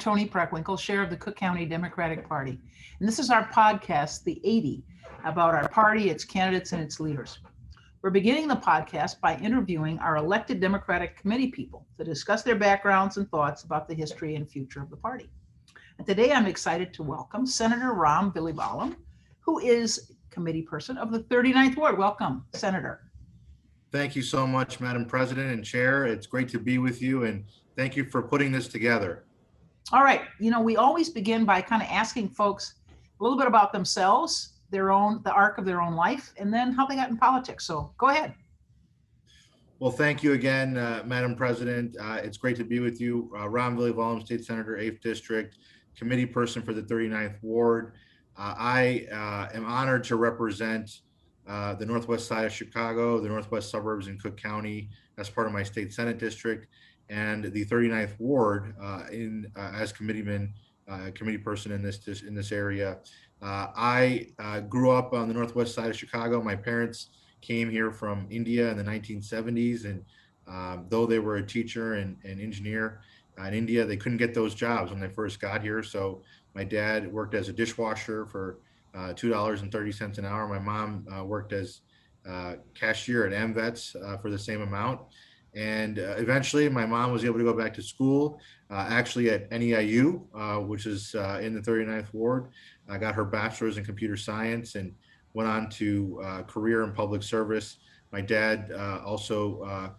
Tony Preckwinkle, Chair of the Cook County Democratic Party. And this is our podcast, The 80, about our party, its candidates, and its leaders. We're beginning the podcast by interviewing our elected Democratic committee people to discuss their backgrounds and thoughts about the history and future of the party. And today I'm excited to welcome Senator Ram Villivalam, who is committee person of the 39th Ward. Welcome, Senator. Thank you so much, Madam President and Chair. It's great to be with you, and thank you for putting this together. All right. We always begin by kind of asking folks a little bit about themselves, the arc of their own life, and then how they got in politics. So go ahead. Well, thank you again, Madam President. It's great to be with you. Ram Villivalam, State Senator, 8th District, committee person for the 39th Ward. I am honored to represent the northwest side of Chicago, the northwest suburbs in Cook County as part of my state Senate district, and the 39th Ward as committee person in this area. I grew up on the northwest side of Chicago. My parents came here from India in the 1970s, and though they were a teacher and engineer in India, they couldn't get those jobs when they first got here. So my dad worked as a dishwasher for $2.30 an hour. My mom worked as cashier at AmVets for the same amount. And eventually my mom was able to go back to school, actually at NEIU, which is in the 39th Ward. I got her bachelor's in computer science and went on to career in public service. My dad also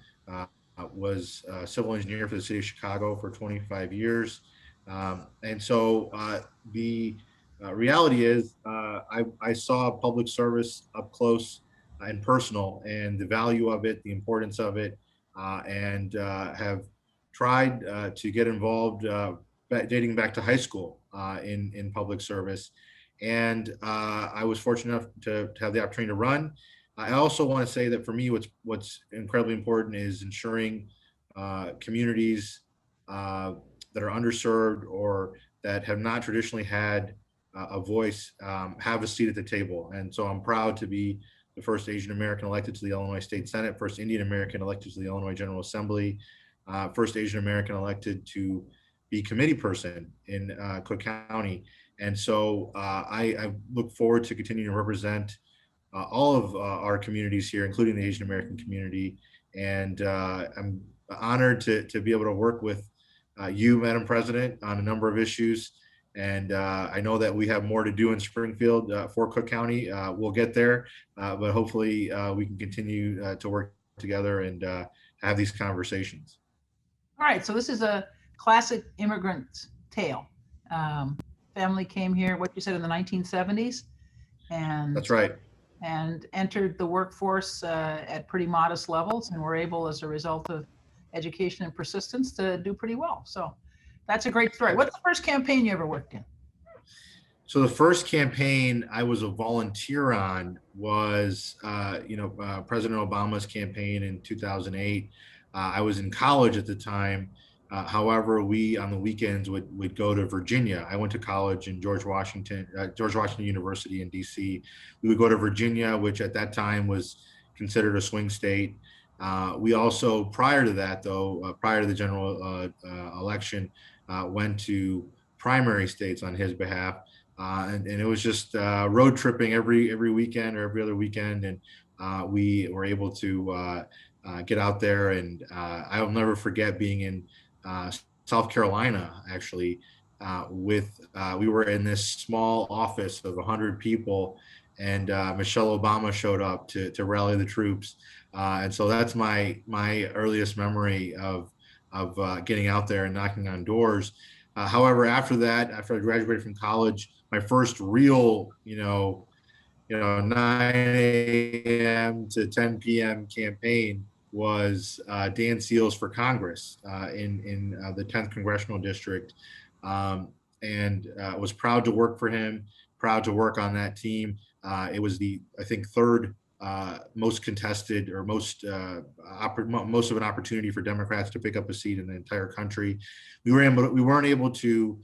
was a civil engineer for the city of Chicago for 25 years. And so the reality is I saw public service up close and personal, and the value of it, the importance of it, and have tried to get involved dating back to high school in public service. And I was fortunate enough to have the opportunity to run. I also want to say that for me, what's incredibly important is ensuring communities that are underserved or that have not traditionally had a voice have a seat at the table. And so I'm proud to be the first Asian American elected to the Illinois State Senate, first Indian American elected to the Illinois General Assembly, first Asian American elected to be committee person in Cook County. And so I look forward to continuing to represent all of our communities here, including the Asian American community. And I'm honored to be able to work with you, Madam President, on a number of issues. And I know that we have more to do in Springfield for Cook County. We'll get there, but hopefully we can continue to work together and have these conversations. All right, so this is a classic immigrant tale. Family came here, what you said, in the 1970s? And that's right. And entered the workforce at pretty modest levels, and were able, as a result of education and persistence, to do pretty well. So that's a great story. What's the first campaign you ever worked in? So the first campaign I was a volunteer on was, President Obama's campaign in 2008. I was in college at the time. However, we on the weekends would go to Virginia. I went to college in George Washington University in DC. We would go to Virginia, which at that time was considered a swing state. We also, prior to that, though, prior to the general election, went to primary states on his behalf, and it was just road tripping every weekend or every other weekend, and we were able to get out there. And I'll never forget being in South Carolina, actually, we were in this small office of 100 people, and Michelle Obama showed up to rally the troops, and so that's my earliest memory of getting out there and knocking on doors. However, after that, after I graduated from college, my first real, 9 a.m. to 10 p.m. campaign was Dan Seals for Congress in the 10th Congressional District, and was proud to work for him, proud to work on that team. It was I think, third most contested, or most of an opportunity for Democrats to pick up a seat in the entire country. We weren't able to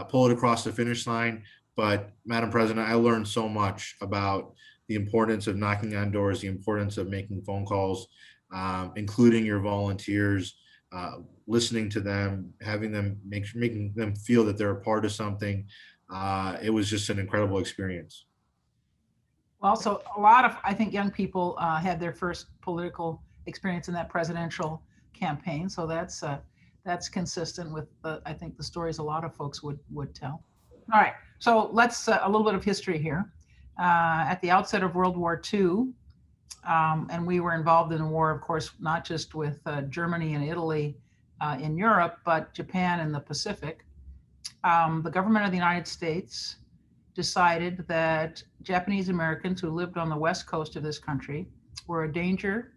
pull it across the finish line, but Madam President, I learned so much about the importance of knocking on doors, the importance of making phone calls, including your volunteers, listening to them, having them making them feel that they're a part of something. It was just an incredible experience. Well, so a lot of, I think, young people had their first political experience in that presidential campaign. So that's consistent with, I think, the stories a lot of folks would tell. All right. So let's a little bit of history here. At the outset of World War II, and we were involved in the war, of course, not just with Germany and Italy in Europe, but Japan and the Pacific. The government of the United States decided that Japanese Americans who lived on the west coast of this country were a danger,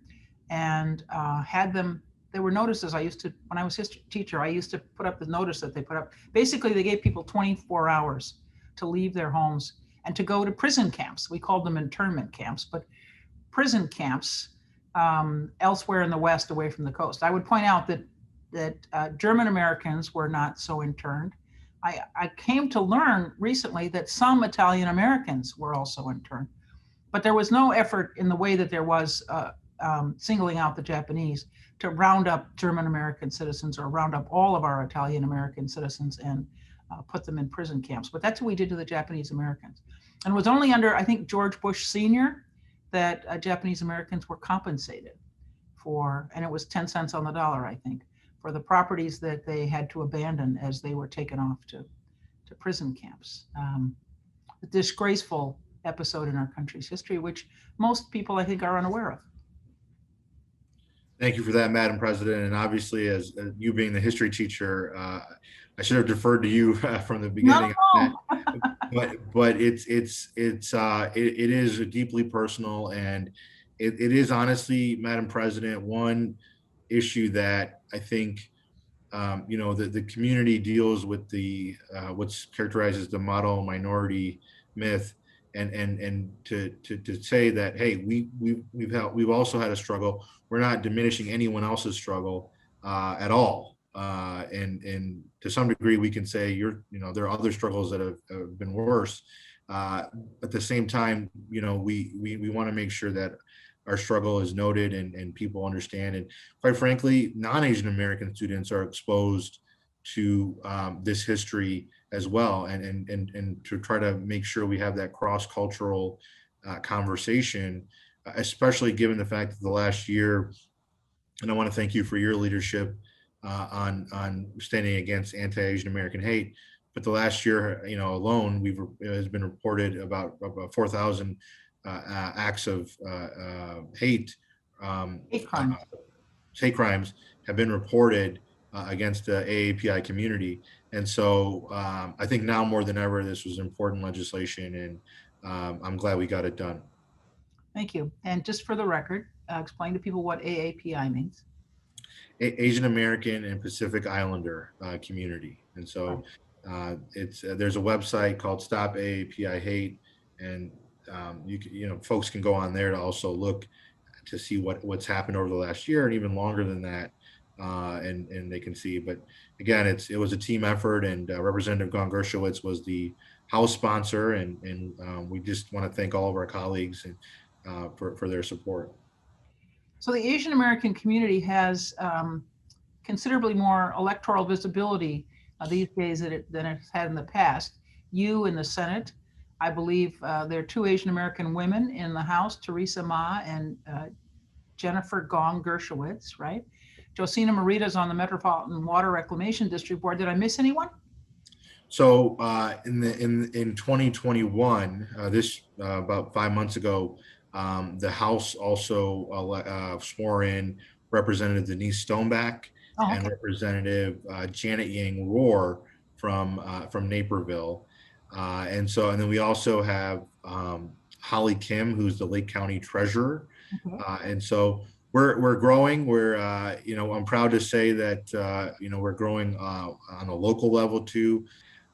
and had them. There were notices. I used to, when I was history teacher, I used to put up the notice that they put up. Basically, they gave people 24 hours to leave their homes and to go to prison camps. We called them internment camps, but prison camps elsewhere in the West, away from the coast. I would point out that German Americans were not so interned. I came to learn recently that some Italian Americans were also interned, but there was no effort in the way that there was singling out the Japanese to round up German American citizens or round up all of our Italian American citizens and put them in prison camps. But that's what we did to the Japanese Americans. And it was only under, I think, George Bush Sr. that Japanese Americans were compensated for, and it was 10 cents on the dollar, I think, for the properties that they had to abandon as they were taken off to prison camps. A disgraceful episode in our country's history, which most people, I think, are unaware of. Thank you for that, Madam President. And obviously, as you being the history teacher, I should have deferred to you from the beginning. No. But it is deeply personal, and it is honestly, Madam President, one issue that I think the community deals with the what's characterized as the model minority myth, and to say that, hey, we've also had a struggle. We're not diminishing anyone else's struggle at all, and to some degree we can say there are other struggles that have been worse. At the same time, we want to make sure that our struggle is noted and people understand. And quite frankly, non-Asian American students are exposed to this history as well, and to try to make sure we have that cross-cultural conversation, especially given the fact that the last year, and I want to thank you for your leadership on standing against anti-Asian American hate. But the last year, alone, it has been reported about 4,000 acts of hate crimes. Hate crimes have been reported against the AAPI community. And so I think now more than ever, this was important legislation, and I'm glad we got it done. Thank you. And just for the record, explain to people what AAPI means. Asian American and Pacific Islander community. And so there's a website called Stop AAPI Hate, and folks can go on there to also look to see what's happened over the last year and even longer than that, and they can see. But again, it was a team effort, and Representative Gong Gershowitz was the House sponsor, and we just want to thank all of our colleagues and for their support. So the Asian American community has considerably more electoral visibility these days than it's had in the past. You in the Senate, I believe there are two Asian American women in the House, Teresa Ma and Jennifer Gong Gershowitz, right? Josina Morita's on the Metropolitan Water Reclamation District Board. Did I miss anyone? So in 2021, about 5 months ago, the House also swore in Representative Denise Stoneback and Representative Janet Yang Rohr from Naperville. And then we also have Holly Kim, who's the Lake County Treasurer. And so we're growing. I'm proud to say that we're growing on a local level too.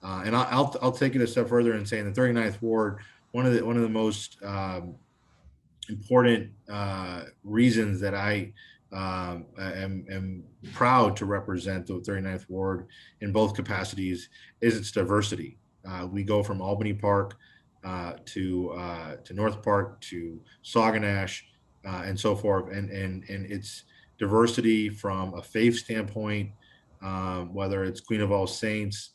And I'll take it a step further and say in the 39th Ward, one of the most important reasons that I am proud to represent the 39th Ward in both capacities is its diversity. We go from Albany Park to North Park to Sauganash and so forth, and it's diversity from a faith standpoint, whether it's Queen of All Saints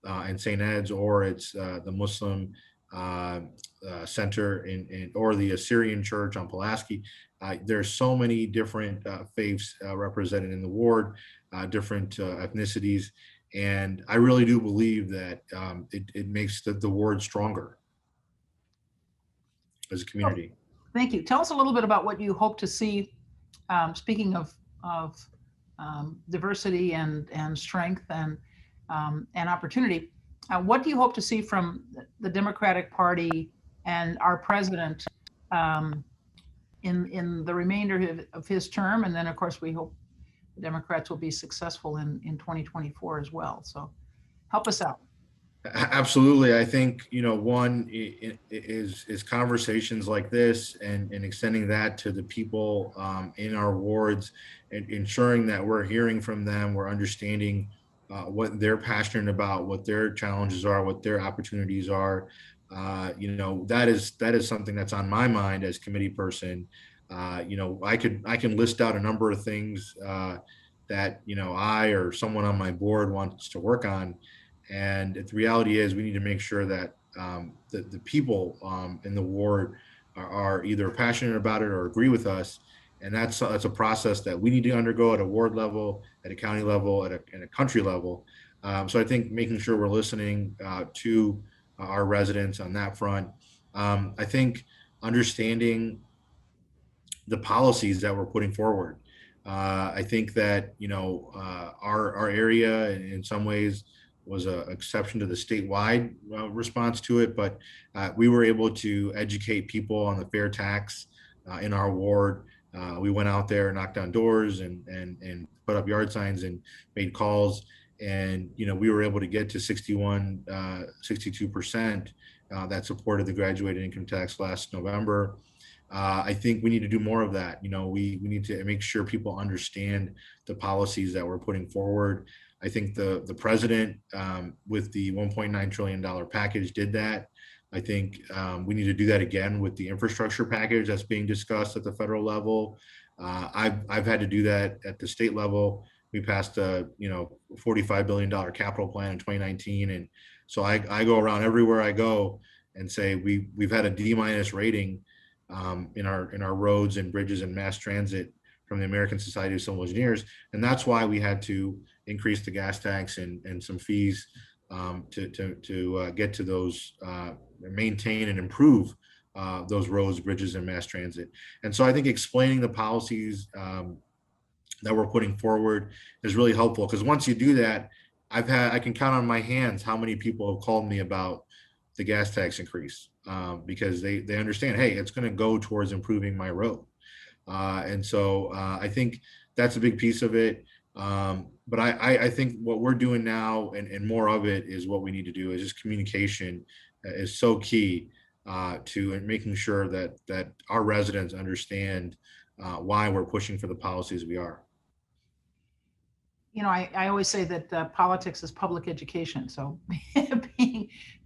and St. Ed's, or it's the Muslim uh, Center or the Assyrian Church on Pulaski. There's so many different faiths represented in the ward, different ethnicities, and I really do believe that it makes the ward stronger as a community. Thank you. Tell us a little bit about what you hope to see. Speaking of diversity and strength and opportunity, what do you hope to see from the Democratic Party and our president in the remainder of his term? And then, of course, we hope the Democrats will be successful in 2024 as well. So help us out. Absolutely. I think, one is conversations like this and extending that to the people in our wards and ensuring that we're hearing from them, we're understanding what they're passionate about, what their challenges are, what their opportunities are. That is something that's on my mind as committee person. I can list out a number of things that, I or someone on my board wants to work on. And the reality is we need to make sure that the people in the ward are either passionate about it or agree with us. And that's a process that we need to undergo at a ward level, at a county level, at a country level. So I think making sure we're listening to our residents on that front. I think understanding the policies that we're putting forward. I think that our area in some ways was an exception to the statewide response to it, but we were able to educate people on the fair tax in our ward. We went out there, knocked on doors, and put up yard signs and made calls, and we were able to get to 62% that supported the graduated income tax last November. I think we need to do more of that. We need to make sure people understand the policies that we're putting forward. I think the president with the $1.9 trillion package did that. I think we need to do that again with the infrastructure package that's being discussed at the federal level. I've had to do that at the state level. We passed a $45 billion capital plan in 2019, and so I go around everywhere I go and say we've had a D- rating in our roads and bridges and mass transit from the American Society of Civil Engineers, and that's why we had to increase the gas tax and some fees to get to those, maintain and improve those roads, bridges, and mass transit. And so I think explaining the policies that we're putting forward is really helpful, because once you do that, I can count on my hands how many people have called me about the gas tax increase because they understand, hey, it's going to go towards improving my road. And so I think that's a big piece of it. But I think what we're doing now and more of it is what we need to do is just communication is so key to making sure that our residents understand why we're pushing for the policies we are. I always say that politics is public education. So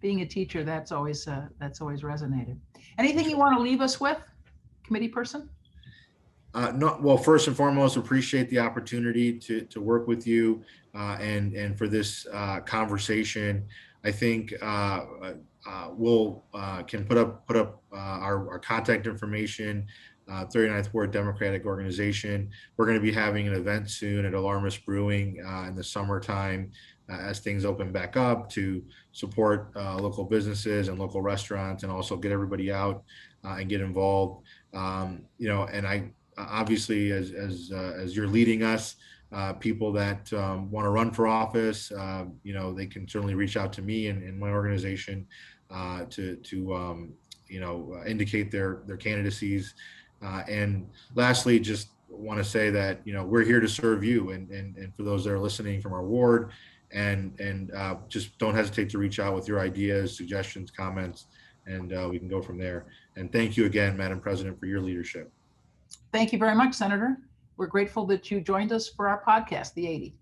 being a teacher, that's always resonated. Anything you want to leave us with, committee person? No, well, first and foremost, appreciate the opportunity to work with you and for this conversation. I think we'll can put up our contact information. 39th Ward Democratic Organization. We're going to be having an event soon at Alarmist Brewing in the summertime as things open back up to support local businesses and local restaurants, and also get everybody out and get involved. And I obviously, as you're leading us, people that want to run for office, they can certainly reach out to me and my organization to indicate their candidacies. And lastly, just want to say that we're here to serve you, and for those that are listening from our ward, and just don't hesitate to reach out with your ideas, suggestions, comments, and we can go from there. And thank you again, Madam President, for your leadership. Thank you very much, Senator. We're grateful that you joined us for our podcast, The 80.